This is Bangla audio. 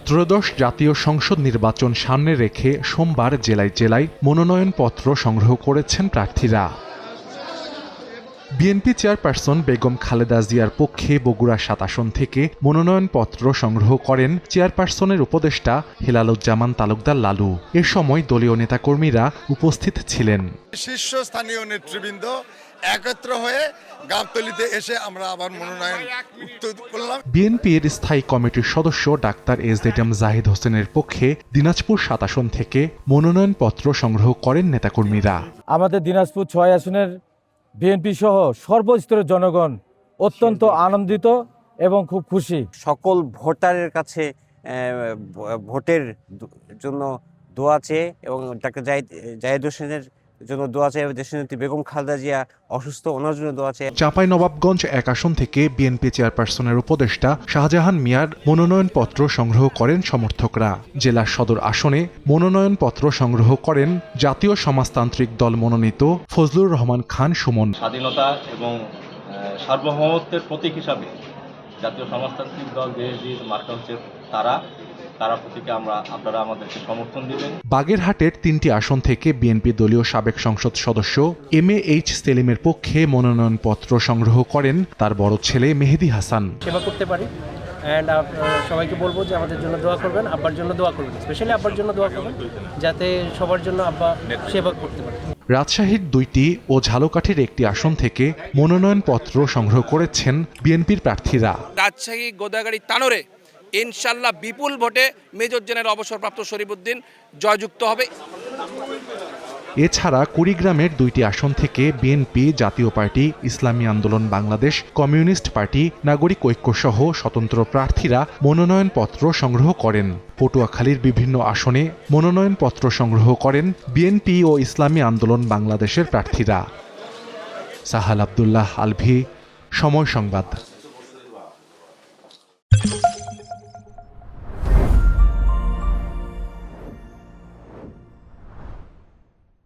ত্রয়োদশ জাতীয় সংসদ নির্বাচন সামনে রেখে সোমবার জেলায় জেলায় মনোনয়নপত্র সংগ্রহ করেছেন প্রার্থীরা। বিএনপি চেয়ারপারসন বেগম খালেদা জিয়ার পক্ষে বগুড়া ৭ আসন থেকে মনোনয়নপত্র সংগ্রহ করেন চেয়ারপারসনের উপদেষ্টা হেলালুজ্জামান তালুকদার লালু। এ সময় দলীয় নেতাকর্মীরা উপস্থিত ছিলেন। শীর্ষস্থানীয় নেতৃবৃন্দ একত্র হয়ে গাবতলীতে এসে আমরা আবার মনোনয়ন করলাম। বিএনপির স্থায়ী কমিটির সদস্য ডাক্তার এজেডএম জাহিদ হোসেনের পক্ষে দিনাজপুর ৭ আসন থেকে মনোনয়নপত্র সংগ্রহ করেন নেতাকর্মীরা। আমাদের দিনাজপুর ৬ আসনের বিএনপি সহ সর্বস্তরের জনগণ অত্যন্ত আনন্দিত এবং খুব খুশি। সকল ভোটারের কাছে ভোটের জন্য দোয়া চেয়ে এবং ডাক্তার জাহিদ হোসেনের জন্য দোয়া চেয়ে, দেশনেত্রী বেগম খালেদা জিয়া অসুস্থ, ওনার জন্য দোয়া চেয়ে। চাঁপাইনবাবগঞ্জ ১ আসন থেকে বিএনপি চেয়ারপারসনের উপদেষ্টা শাহজাহান মিয়ার মনোনয়নপত্র সংগ্রহ করেন সমর্থকরা। জেলার সদর আসনে মনোনয়নপত্র সংগ্রহ করেন জাতীয় সমাজতান্ত্রিক দল মনোনীত ফজলুর রহমান খান সুমন। স্বাধীনতা এবং সার্বভৌমত্বের প্রতীক হিসাবে জাতীয় সমাজতান্ত্রিক দল জেএসডির মার্কা হচ্ছে তারা প্রতীকে আপনারা আমাদেরকে সমর্থন দিবেন। বাগেরহাটের ৩টি আসন থেকে বিএনপি দলীয় সাবেক সংসদ সদস্য MAH সেলিমের পক্ষে মনোনয়নপত্র সংগ্রহ করেন তার বড় ছেলে মেহেদী হাসান। সেবা করতে পারি অ্যান্ড সবাইকে বলবো যে আমাদের জন্য দোয়া করবেন, আব্বার জন্য দোয়া করবেন, স্পেশালি আব্বার জন্য দোয়া করবেন যাতে সবার জন্য আব্বা সেবা করতে পারে। রাজশাহীর 2টি ও ঝালকাঠির 1টি আসন থেকে মনোনয়নপত্র সংগ্রহ করেছেন বিএনপির প্রার্থীরা। রাজশাহী গোদাগাড়ি তানোরে ইনশাল্লাহ বিপুল ভোটে মেজর জেনারেল অবসরপ্রাপ্ত শরীফউদ্দিন জয়যুক্ত হবে। এছাড়া কুড়িগ্রামের 2টি আসন থেকে বিএনপি, জাতীয় পার্টি, ইসলামী আন্দোলন বাংলাদেশ, কমিউনিস্ট পার্টি, নাগরিক ঐক্য সহ স্বতন্ত্র প্রার্থীরা মনোনয়নপত্র সংগ্রহ করেন। পটুয়াখালীর বিভিন্ন আসনে মনোনয়নপত্র সংগ্রহ করেন বিএনপি ও ইসলামী আন্দোলন বাংলাদেশের প্রার্থীরা। সাহাল আব্দুল্লাহ আলভি, সময় সংবাদ।